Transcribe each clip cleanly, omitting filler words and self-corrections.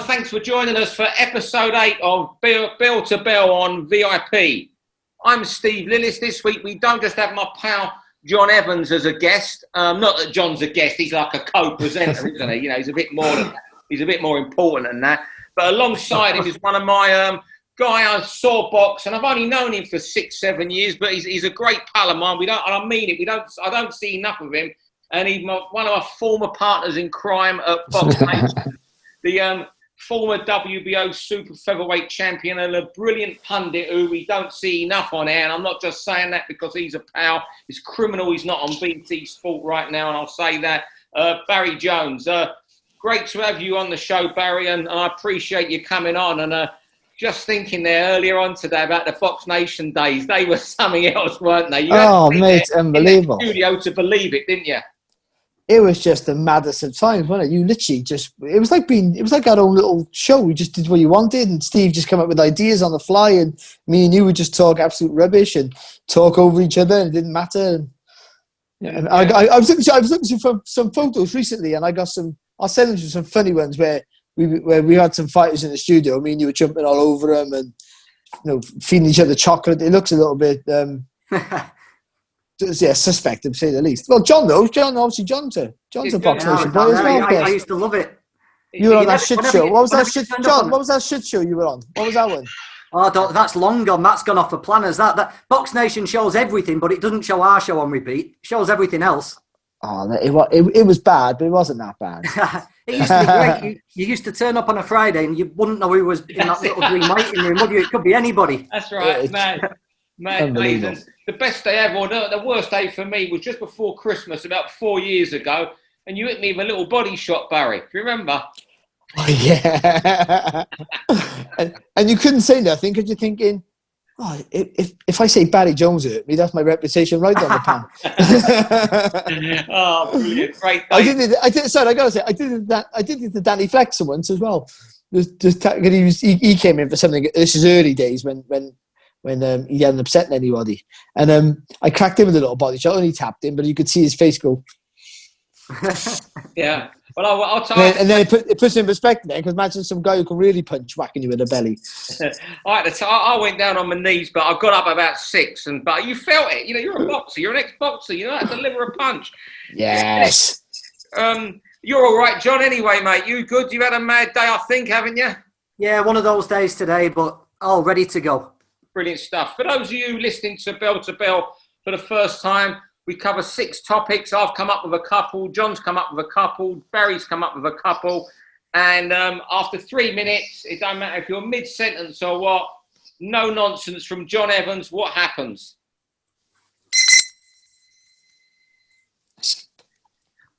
thanks for joining us for episode 8 of Bell to Bell on VIP. I'm Steve Lillis. This week we don't just have my pal John Evans as a guest. Not that John's a guest, he's like a co-presenter, isn't he? You know, he's a bit more than that. He's a bit more important than that. But alongside him is one of my guy I saw box, and I've only known him for 6-7 years, but he's a great pal of mine. And I mean it. I don't see enough of him. And he's one of my former partners in crime at Box Nation. The former WBO Super Featherweight champion and a brilliant pundit who we don't see enough on air. And I'm not just saying that because he's a pal. It's criminal he's not on BT Sport right now, and I'll say that. Barry Jones. Great to have you on the show, Barry, and I appreciate you coming on. And just thinking there earlier on today about the Box Nation days, they were something else, weren't they? You had to mate, unbelievable. In the studio to believe it, didn't you? It was just the maddest of times, wasn't it? You literally it was like our own little show. We just did what you wanted, and Steve just came up with ideas on the fly, and me and you would just talk absolute rubbish and talk over each other, and it didn't matter. And I was looking for some photos recently, and I'll send them to some funny ones where we had some fighters in the studio. Me and you were jumping all over them, and feeding each other chocolate. It looks a little bit. Suspect to say the least. Well, John knows. John's a Box Nation boy as well. I used to love it. You were on that shit show. What was that shit, John? What was that shit show you were on? What was that one? Oh, that's long gone. That's gone off the planners. That Box Nation shows everything, but it doesn't show our show on repeat. It shows everything else. Oh, it was bad, but it wasn't that bad. It used to be great. You used to turn up on a Friday and you wouldn't know who was in that little green waiting room, would you? It could be anybody. That's right, man. The best day ever, or the worst day for me, was just before Christmas about 4 years ago, and you hit me with a little body shot, Barry. Do you remember? Oh, yeah. and you couldn't say nothing because you're thinking, if I say Barry Jones hurt me, that's my reputation right on the pan. Oh, brilliant! Great. I gotta say, I did it to Danny Flexen once as well. He came in for something. This is early days when he hadn't upset anybody, and I cracked him with a little body shot, and he tapped him, but you could see his face go. Yeah. Well, I'll tell you. And then it puts it in perspective, because imagine some guy who can really punch whacking you in the belly. I went down on my knees, but I got up about 6, but you felt it. You're a boxer. You're an ex-boxer. You know how to deliver a punch. Yes. You're all right, John. Anyway, mate, you good? You had a mad day, I think, haven't you? Yeah, one of those days today, but all ready to go. Brilliant stuff. For those of you listening to Bell for the first time, we cover 6 topics. I've come up with a couple. John's come up with a couple. Barry's come up with a couple. And after 3 minutes, it don't matter if you're mid-sentence or what, no nonsense from John Evans. What happens?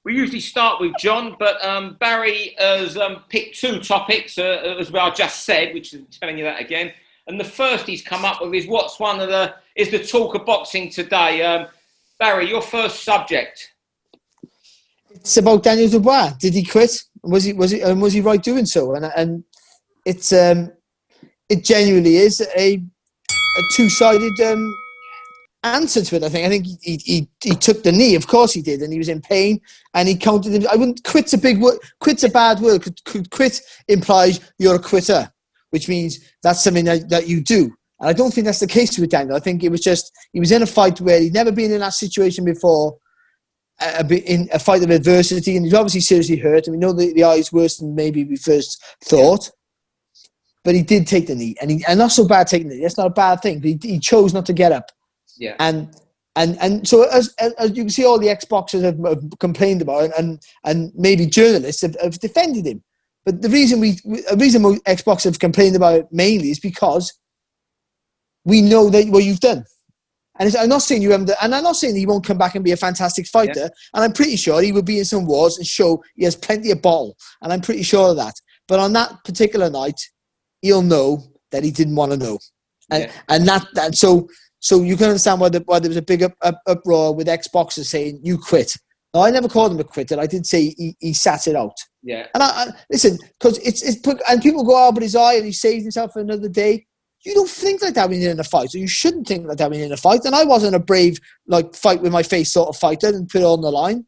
We usually start with John, but Barry has picked 2 topics, as well I just said, which is telling you that again. And the first he's come up with is is the talk of boxing today. Barry, your first subject. It's about Daniel Dubois. Did he quit? Was he right doing so? And it's it genuinely is a two-sided answer to it. I think he took the knee. Of course he did, and he was in pain, and he counted him. I wouldn't. Quit's a big word. Quit's a bad word. Quit implies you're a quitter, which means that's something that you do. And I don't think that's the case with Daniel. I think it was just, he was in a fight where he'd never been in that situation before, in a fight of adversity, and he's obviously seriously hurt, and we know the eye's worse than maybe we first thought. But he did take the knee, and not so bad taking the knee. That's not a bad thing, but he chose not to get up. Yeah. And so as you can see, all the ex-boxers have complained about it, and maybe journalists have defended him. But the reason most ex-boxers have complained about it mainly is because we know what you've done. And I'm not saying you haven't, and I'm not saying he won't come back and be a fantastic fighter. Yeah. And I'm pretty sure he will be in some wars and show he has plenty of ball. And I'm pretty sure of that. But on that particular night, he'll know that he didn't want to know. And so you can understand why there was a big uproar with ex-boxers saying, you quit. No, I never called him a quitter. I did say he sat it out. Yeah. And I listen, because and people go, but his eye, and he saved himself for another day. You don't think like that when you're in a fight, or you shouldn't think like that when you're in a fight. And I wasn't a brave, fight with my face sort of fighter and put it on the line.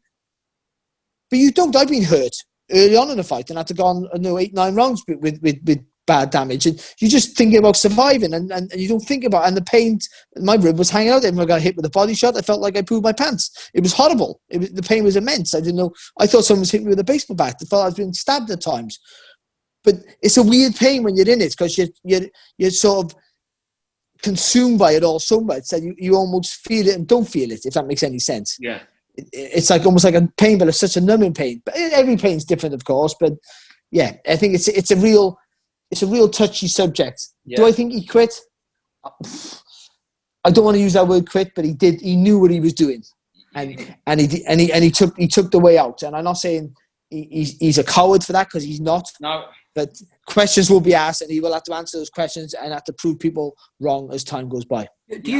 But you don't. I've been hurt early on in the fight and had to go on 8-9 rounds with bad damage. And you're just thinking about surviving and you don't think about it. And the pain, my rib was hanging out. Everyone got hit with a body shot. I felt like I pooped my pants. It was horrible. The pain was immense. I didn't know. I thought someone was hitting me with a baseball bat. I felt I was being stabbed at times. But it's a weird pain when you're in it because you're sort of consumed by it all so much that you almost feel it and don't feel it, if that makes any sense. Yeah. It's like almost like a pain, but it's such a numbing pain. But every pain's different, of course. But yeah, I think it's a real touchy subject. Yeah. Do I think he quit? I don't want to use that word quit, but he did. He knew what he was doing, and he took the way out. And I'm not saying he's a coward for that, because he's not. No. But questions will be asked, and he will have to answer those questions and have to prove people wrong as time goes by. Do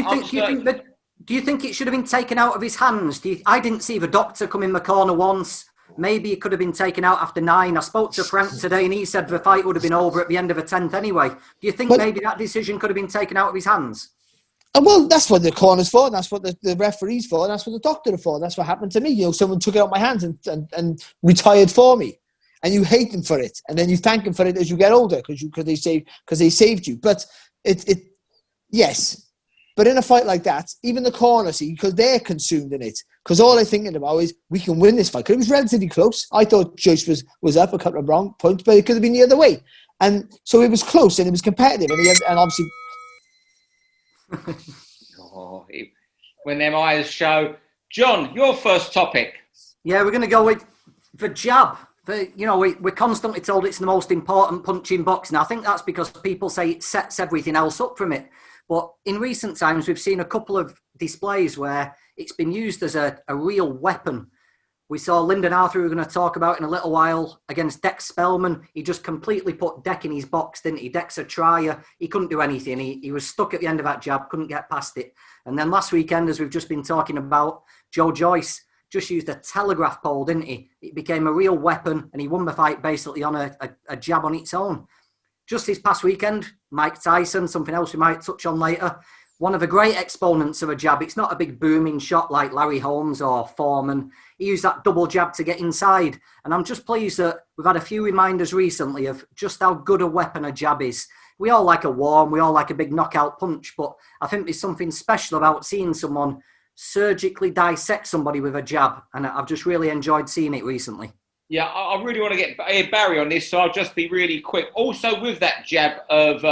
you think it should have been taken out of his hands? I didn't see the doctor come in the corner once. Maybe it could have been taken out after 9. I spoke to Frank today and he said the fight would have been over at the end of the 10th anyway. Do you think maybe that decision could have been taken out of his hands? Well, that's what the corner's for, and that's what the referee's for, and that's what the doctor is for. That's what happened to me. Someone took it out of my hands and retired for me. And you hate them for it. And then you thank them for it as you get older because they saved you. But yes. But in a fight like that, even the corner, because they're consumed in it. Because all they're thinking about is, we can win this fight. Because it was relatively close. I thought Joyce was up a couple of wrong points, but it could have been the other way. And so it was close and it was competitive. And obviously... when them eyes show. John, your first topic. Yeah, we're going to go with the jab. We're constantly told it's the most important punch in boxing. I think that's because people say it sets everything else up from it. But in recent times, we've seen a couple of displays where it's been used as a real weapon. We saw Lyndon Arthur, who we're going to talk about in a little while, against Dex Spellman. He just completely put Deck in his box, didn't he? Deck's a trier. He couldn't do anything. He was stuck at the end of that jab, couldn't get past it. And then last weekend, as we've just been talking about, Joe Joyce just used a telegraph pole, didn't he? It became a real weapon, and he won the fight basically on a jab on its own. Just this past weekend, Mike Tyson, something else we might touch on later, one of the great exponents of a jab. It's not a big booming shot like Larry Holmes or Foreman. He used that double jab to get inside. And I'm just pleased that we've had a few reminders recently of just how good a weapon a jab is. We all like a warm, we all like a big knockout punch, but I think there's something special about seeing someone surgically dissect somebody with a jab. And I've just really enjoyed seeing it recently. Yeah, I really want to get Barry on this, so I'll just be really quick. Also, with that jab of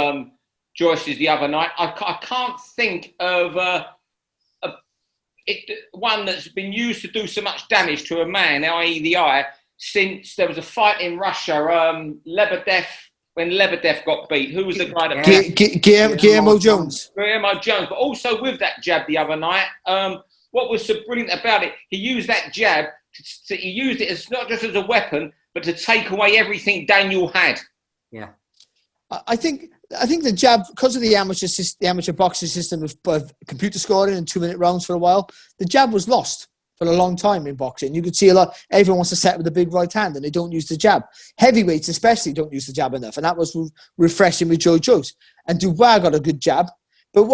Joyce's the other night, I can't think of one that's been used to do so much damage to a man, i.e. the eye, since there was a fight in Russia, Lebedev, when Lebedev got beat. Who was the guy that... Guillermo Jones. Guillermo Jones. But also with that jab the other night, what was so brilliant about it, he used that jab, he used it as not just as a weapon, but to take away everything Daniel had. Yeah. I think the jab, because of the amateur boxing system of computer scoring and 2-minute rounds for a while, the jab was lost for a long time in boxing. You could see everyone wants to set with a big right hand and they don't use the jab. Heavyweights especially don't use the jab enough, and that was refreshing with Joe Joyce. And Dubois got a good jab. But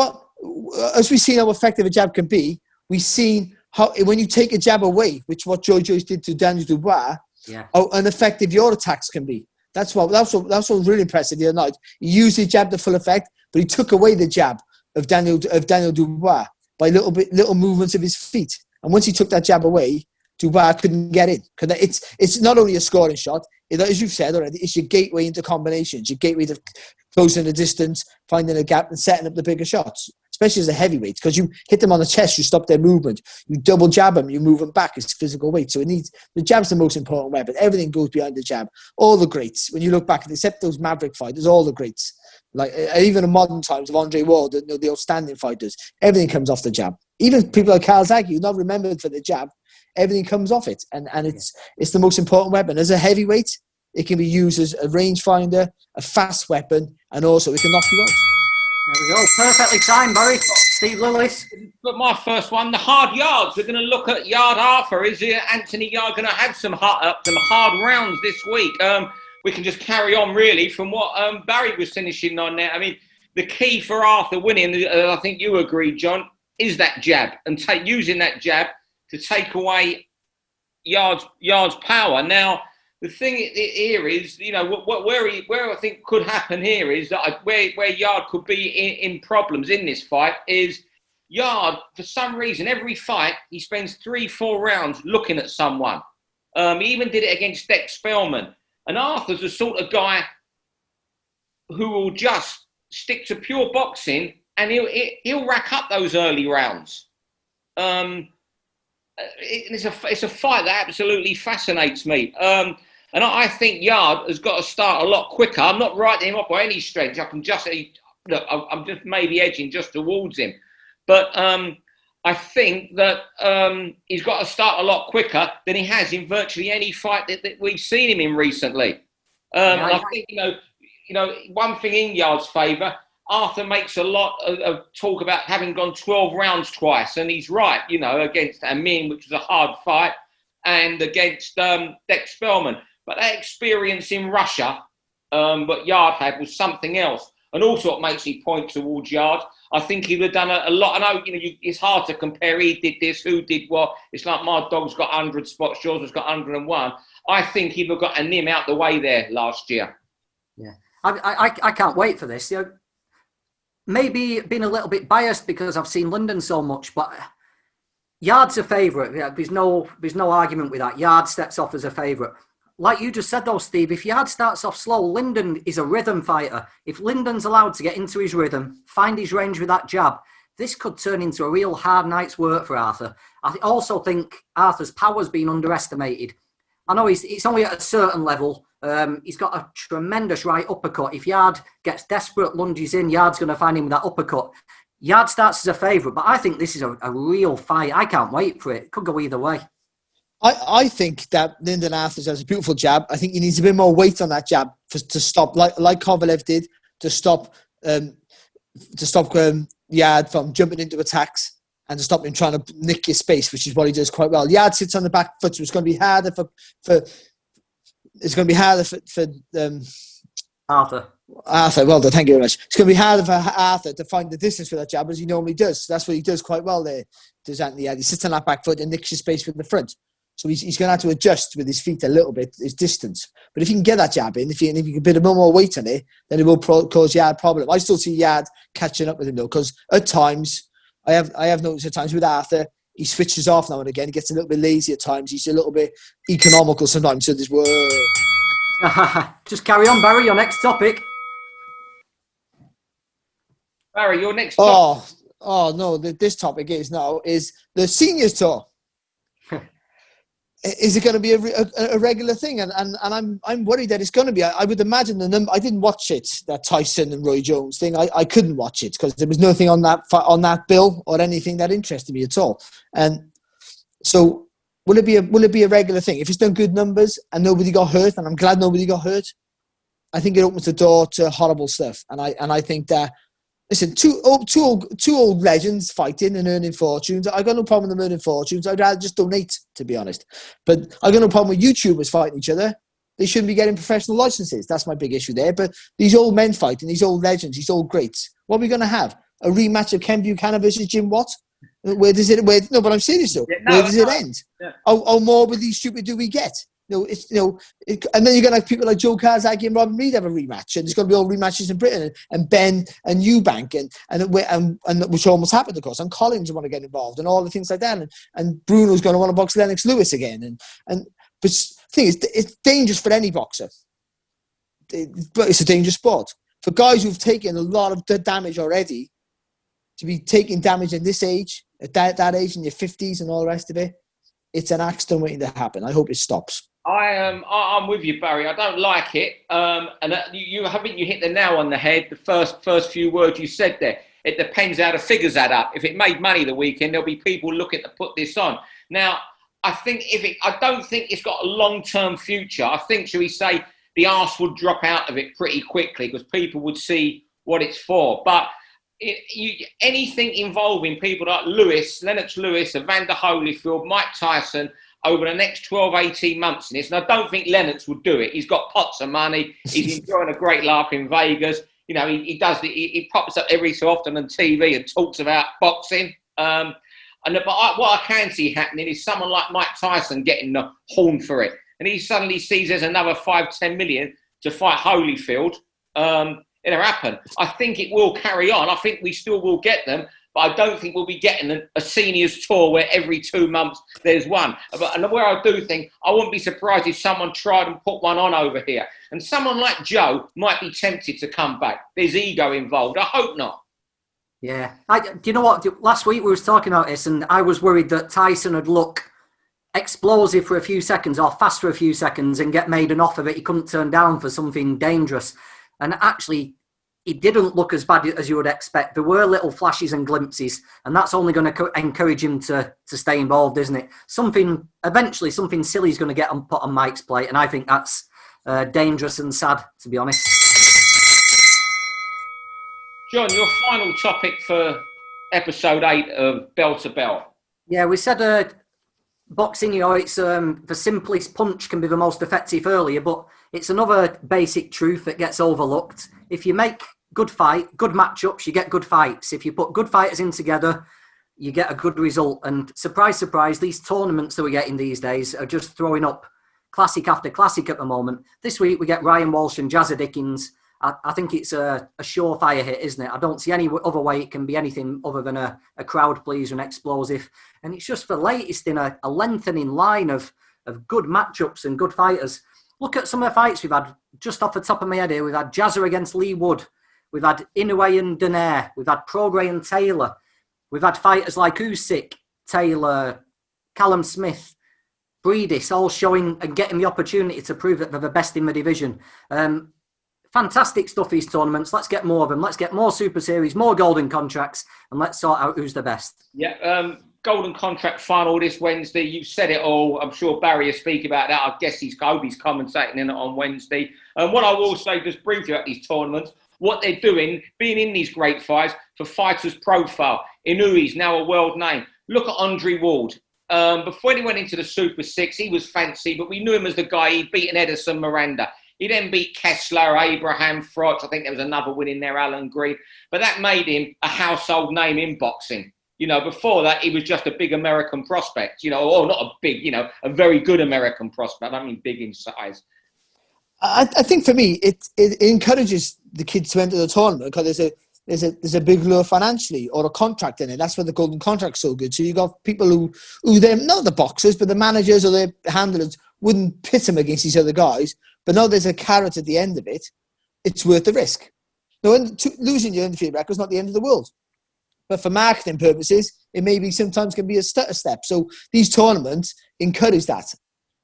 as we've seen how effective a jab can be, we've seen how when you take a jab away, which what Joe Joyce did to Daniel Dubois, how ineffective your attacks can be. That's what was really impressive the other night. He used his jab to full effect, but he took away the jab of Daniel Dubois by little movements of his feet. And once he took that jab away, Dubois couldn't get in. Because it's not only a scoring shot, as you've said already, it's your gateway into combinations, your gateway to closing the distance, finding a gap and setting up the bigger shots, especially as a heavyweight, because you hit them on the chest, you stop their movement, you double jab them, you move them back. It's physical weight. So the jab's the most important weapon. Everything goes behind the jab. All the greats, when you look back, except those Maverick fighters, all the greats, like even in modern times of Andre Ward, the outstanding fighters, everything comes off the jab. Even people like Kawasaki, who are not remembered for the jab, everything comes off it. And it's the most important weapon. As a heavyweight, it can be used as a rangefinder, a fast weapon, and also it can knock you out. There we go. Perfectly timed, Barry. Steve Lillis. But my first one, the hard yards. We're going to look at Yard Arthur. Is Anthony Yard going to have some hard rounds this week? We can just carry on, really, from what Barry was finishing on there. I mean, the key for Arthur winning, I think you agree, John, is that jab. And using that jab to take away Yard's power. Now, the thing here is, you know, where I think could happen here is that where Yard could be in problems in this fight is Yard, for some reason, every fight he spends 3-4 rounds looking at someone. He even did it against Dex Spellman. And Arthur's the sort of guy who will just stick to pure boxing, and he'll rack up those early rounds. It's a fight that absolutely fascinates me. And I think Yard has got to start a lot quicker. I'm not writing him up by any stretch. I can just look, I'm just maybe edging just towards him, but I think that he's got to start a lot quicker than he has in virtually any fight that we've seen him in recently. And I think you know, one thing in Yard's favour, Arthur makes a lot of talk about having gone 12 rounds twice, and he's right. You know, against Amin, which was a hard fight, and against Dex Spellman. But that experience in Russia, what Yard had, was something else. And also, what makes me point towards Yard, I think he would have done a lot. I know, you know, it's hard to compare. He did this, who did what. It's like my dog's got 100 spots, yours has got 101. I think he would have got a Nim out the way there last year. Yeah, I can't wait for this. You know, maybe being a little bit biased because I've seen London so much, but Yard's a favourite. Yeah, there's no argument with that. Yard steps off as a favourite. Like you just said though, Steve, if Yard starts off slow, Lyndon is a rhythm fighter. If Lyndon's allowed to get into his rhythm, find his range with that jab, this could turn into a real hard night's work for Arthur. I also think Arthur's power's been underestimated. I know it's only at a certain level. He's got a tremendous right uppercut. If Yard gets desperate, lunges in, Yard's going to find him with that uppercut. Yard starts as a favourite, but I think this is a real fight. I can't wait for it. It could go either way. I think that Lyndon Arthurs has a beautiful jab. I think he needs a bit more weight on that jab to stop, like Kovalev did, to stop Yard from jumping into attacks and to stop him trying to nick your space, which is what he does quite well. Yard sits on the back foot, so it's going to be harder for Arthur. Well done, thank you very much. It's going to be harder for Arthur to find the distance for that jab as he normally does. So that's what he does quite well there. Does Anthony Yard? He sits on that back foot and nicks your space with the front. So he's going to have to adjust with his feet a little bit, his distance. But if he can get that jab in, if you can put a bit more weight on it, then it will cause Yard problem. I still see Yard catching up with him though, because at times, I have noticed at times with Arthur, he switches off now and again. He gets a little bit lazy at times. He's a little bit economical sometimes. So there's Just carry on, Barry. Your next topic. Barry, your next topic. Oh no! This topic is the seniors tour. Is it going to be a regular thing? And I'm worried that it's going to be. I would imagine I didn't watch it, that Tyson and Roy Jones thing. I couldn't watch it because there was nothing on that bill or anything that interested me at all. And so will it be a regular thing? If it's done good numbers and nobody got hurt, and I'm glad nobody got hurt, I think it opens the door to horrible stuff. And I think that, listen, two old legends fighting and earning fortunes. I got no problem with them earning fortunes. I'd rather just donate, to be honest. But I got no problem with YouTubers fighting each other. They shouldn't be getting professional licenses. That's my big issue there. But these old men fighting, these old legends, these old greats, what are we going to have? A rematch of Ken Buchanan versus Jim Watt? No, but I'm serious though. Yeah, where does it end? Yeah. How more with these stupid do we get? And then you're going to have people like Joe Karzaki and Robin Reed have a rematch, and there's going to be all rematches in Britain, and Ben and Eubank, and which almost happened, of course, and Collins want to get involved, and all the things like that, and Bruno's going to want to box Lennox Lewis again, but the thing is, it's dangerous for any boxer, but it's a dangerous sport for guys who've taken a lot of the damage already. To be taking damage in this age, at that age, in your 50s, and all the rest of it, it's an accident waiting to happen. I hope it stops. I'm with you, Barry. I don't like it. And you hit the nail on the head. The first few words you said there. It depends how the figures add up. If it made money the weekend, there'll be people looking to put this on. Now, I don't think it's got a long-term future. I think, shall we say, the arse would drop out of it pretty quickly because people would see what it's for. But anything involving people like Lennox Lewis, Evander Holyfield, Mike Tyson over the next 12, 18 months in this, and I don't think Lennox would do it. He's got pots of money. He's enjoying a great laugh in Vegas. You know, he does. He pops up every so often on TV and talks about boxing. What I can see happening is someone like Mike Tyson getting the horn for it. and he suddenly sees there's another 5-10 million to fight Holyfield, it'll happen. I think it will carry on. I think we still will get them, but I don't think we'll be getting a seniors tour where every 2 months there's one. And where I do think, I wouldn't be surprised if someone tried and put one on over here. And someone like Joe might be tempted to come back. There's ego involved. I hope not. Yeah. Do you know what? Last week we was talking about this, and I was worried that Tyson would look explosive for a few seconds or fast for a few seconds and get made an offer that he couldn't turn down for something dangerous. And actually, he didn't look as bad as you would expect. There were little flashes and glimpses, and that's only going to encourage him to stay involved, isn't it? Eventually, something silly is going to get put on Mike's plate, and I think that's dangerous and sad, to be honest. John, your final topic for episode 8 of Bell to Bell. Yeah, we said boxing, it's the simplest punch can be the most effective earlier, but it's another basic truth that gets overlooked. If you make good matchups, you get good fights. If you put good fighters in together, you get a good result. And surprise, surprise, these tournaments that we're getting these days are just throwing up classic after classic at the moment. This week we get Ryan Walsh and Jazza Dickens. I think it's a surefire hit, isn't it? I don't see any other way it can be anything other than a crowd pleaser and explosive. And it's just the latest in a lengthening line of good matchups and good fighters. Look at some of the fights we've had, just off the top of my head here. We've had Jazza against Lee Wood. We've had Inoue and Donaire. We've had Prograis and Taylor. We've had fighters like Usyk, Taylor, Callum Smith, Breedis, all showing and getting the opportunity to prove that they're the best in the division. Fantastic stuff, these tournaments. Let's get more of them. Let's get more Super Series, more golden contracts, and let's sort out who's the best. Yeah, golden contract final this Wednesday. You've said it all. I'm sure Barry will speak about that. I guess he's commentating in it on Wednesday. And what I will say just briefly about these tournaments, what they're doing, being in these great fights for fighters' profile. Inouye's now a world name. Look at Andre Ward. Before he went into the Super 6, he was fancy, but we knew him as the guy. He'd beaten Edison Miranda. He then beat Kessler, Abraham, Frotch. I think there was another win in there, Alan Green. But that made him a household name in boxing. Before that, he was just a big American prospect, or not a big, a very good American prospect. I mean big in size. I think for me, it encourages the kids to enter the tournament because there's a big lure financially or a contract in it. That's why the golden contract's so good. So you got people who they're not the boxers, but the managers or the handlers wouldn't pit them against these other guys. But now there's a carrot at the end of it. It's worth the risk. Now, losing your undefeated record is not the end of the world. But for marketing purposes, it maybe sometimes can be a stutter step. So these tournaments encourage that.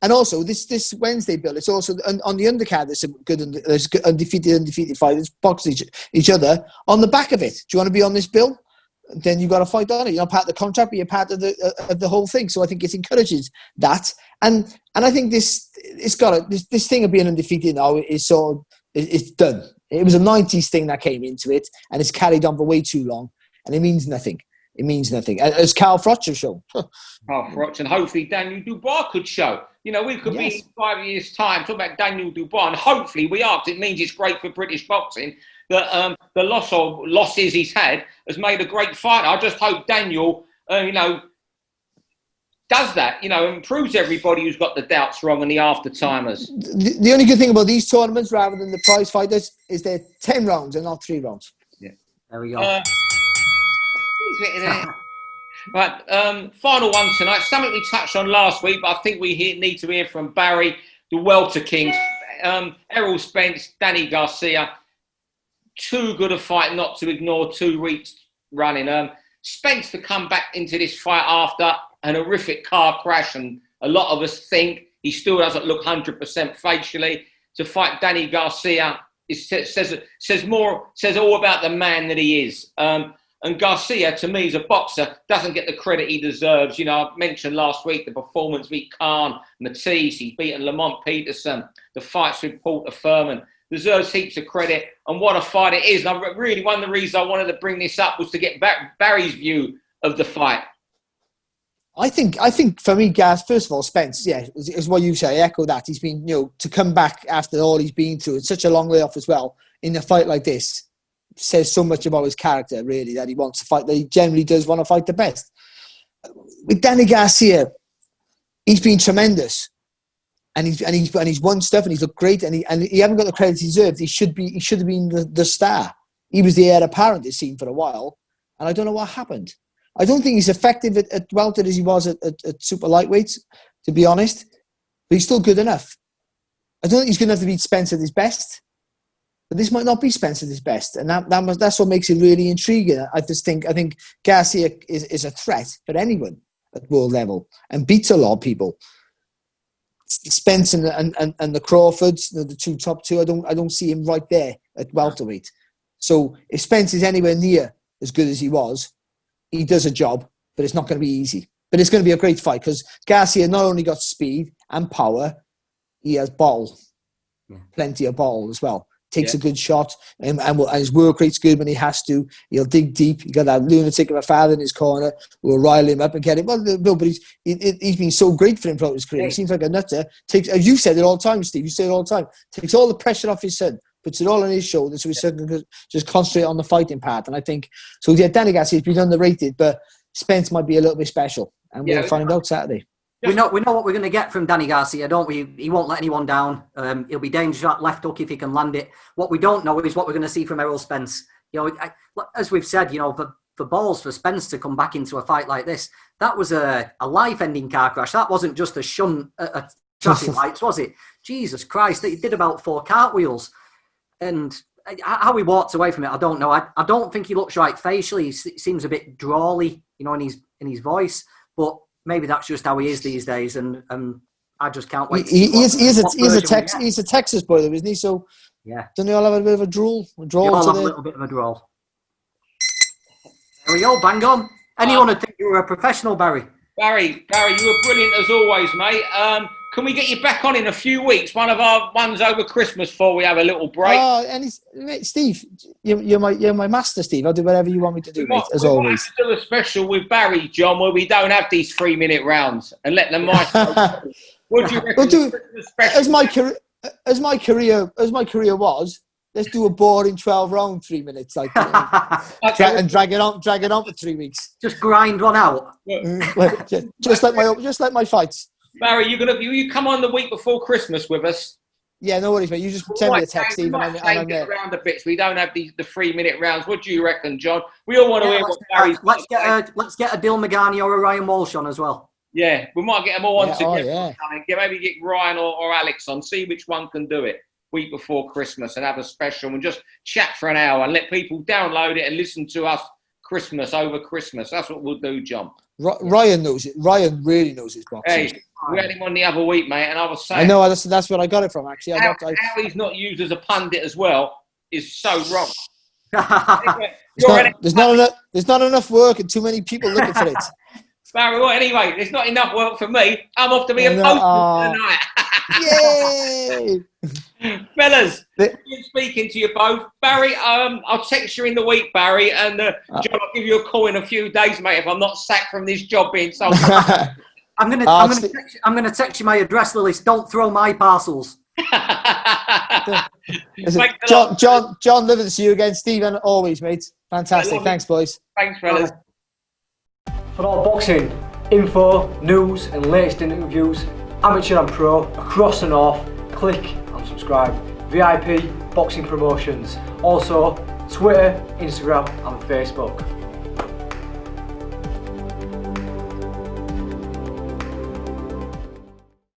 And also, this Wednesday, Bill, it's also on the undercard, there's some there's undefeated fighters boxing each other on the back of it. Do you want to be on this, Bill? Then you've got to fight on it. You're not part of the contract, but you're part of the whole thing. So I think it encourages that. And I think this thing of being undefeated now is it's done. It was a 90s thing that came into it, and it's carried on for way too long, and it means nothing. It means nothing. As Carl Frotch has shown. Carl Frotch, and hopefully Daniel Dubois could show. We could be in 5 years' time talking about Daniel Dubois, and hopefully we are, because it means it's great for British boxing. That the losses he's had has made a great fighter. I just hope Daniel, does that, and proves everybody who's got the doubts wrong and the after-timers. The only good thing about these tournaments, rather than the prize fighters, is they're 10 rounds and not 3 rounds. Yeah. There we go. Right, final one tonight. Something we touched on last week, but I think we need to hear from Barry, the welter kings, Errol Spence, Danny Garcia. Too good a fight not to ignore 2 weeks running. Spence to come back into this fight after an horrific car crash, and a lot of us think he still doesn't look 100% facially. To fight Danny Garcia, it says all about the man that he is. And Garcia, to me, as a boxer, doesn't get the credit he deserves. I mentioned last week the performance beat Khan, Matisse, he's beaten Lamont Peterson, the fights with Porter Furman. Deserves heaps of credit, and what a fight it is. And one of the reasons I wanted to bring this up was to get Barry's view of the fight. I think for me, Gaz, first of all, Spence, is what you say. I echo that. He's been, to come back after all he's been through, it's such a long way off as well. In a fight like this, says so much about his character, really, that he wants to fight, that he generally does want to fight the best. With Danny Garcia, he's been tremendous. and he's won stuff, and he's looked great, and he haven't got the credit he deserved. He should have been the star. He was the heir apparent, it seemed, for a while, and I don't know what happened. I don't think he's effective at welter as he was at super lightweights, to be honest, but he's still good enough. I don't think he's good enough to beat Spence at his best, but this might not be Spence at his best, and that's what makes it really intriguing. I think Garcia is a threat for anyone at world level and beats a lot of people. Spence and the Crawfords, the top two, I don't see him right there at welterweight. So if Spence is anywhere near as good as he was, he does a job, but it's not going to be easy. But it's going to be a great fight because Garcia not only got speed and power, he has bottle, plenty of bottle as well. Takes a good shot, and his work rate's good when he has to. He'll dig deep. You got that lunatic of a father in his corner who will rile him up and get him. Well, no, but he's been so great for him throughout his career. He seems like a nutter. As you said it all the time, Steve. You say it all the time. Takes all the pressure off his son, puts it all on his shoulders, so he's just concentrate on the fighting part. And I think so. Yeah, Danny Garcia has been underrated, but Spence might be a little bit special, and we'll find out Saturday. We know what we're going to get from Danny Garcia, don't we? He won't let anyone down. He'll be dangerous at left hook if he can land it. What we don't know is what we're going to see from Errol Spence. As we've said, for balls for Spence to come back into a fight like this, that was a life-ending car crash. That wasn't just a shunt at traffic lights, was it? Jesus Christ, he did about 4 cartwheels. And how he walked away from it, I don't know. I don't think he looks right facially. He seems a bit drawly, in his voice. But maybe that's just how he is these days, and I just can't wait. He's a Texas boy, though, isn't he? So yeah, don't they all have a bit of a drawl? A little bit of a drawl. There we go, bang on. Anyone would think you were a professional, Barry. Barry, you were brilliant as always, mate. Can we get you back on in a few weeks? One of our ones over Christmas before we have a little break. Oh, and Steve, you're my master, Steve. I'll do whatever you want me to do, mate, as always. We might have to do a special with Barry, John, where we don't have these 3-minute rounds and let them. What do you reckon? As my career was, let's do a boring 12-round 3 minutes, and drag it on for 3 weeks. Just grind one out. just like my fights. Barry, you come on the week before Christmas with us? Yeah, no worries, mate. You just send me a text, Steve, and I'm there. Around a bit, so we don't have the 3-minute rounds. What do you reckon, John? We all want to hear what Barry's. Let's get a Dil Magani or a Ryan Walsh on as well. Yeah, we might get them all on together. Yeah. Maybe get Ryan or Alex on. See which one can do it week before Christmas and have a special and just chat for an hour and let people download it and listen to us over Christmas. That's what we'll do, John. Ryan knows it. Ryan really knows his boxing. Hey, we had him on the other week, mate, and I was saying... I know, that's where I got it from, actually. How he's not used as a pundit as well is so wrong. There's not enough work and too many people looking for it. Barry, well, anyway, there's not enough work for me. I'm off to be a postman tonight. Yay! Fellas, good speaking to you both. Barry, I'll text you in the week, Barry, and John, I'll give you a call in a few days, mate, if I'm not sacked from this job being sold. I'm gonna text you my address, Lillis. Don't throw my parcels. John, living to see you again, Stephen. Always, mate. Fantastic. Thanks, boys. Thanks, fellas. For all boxing info, news, and latest interviews, amateur and pro across the north, click and subscribe. VIP Boxing Promotions. Also, Twitter, Instagram, and Facebook.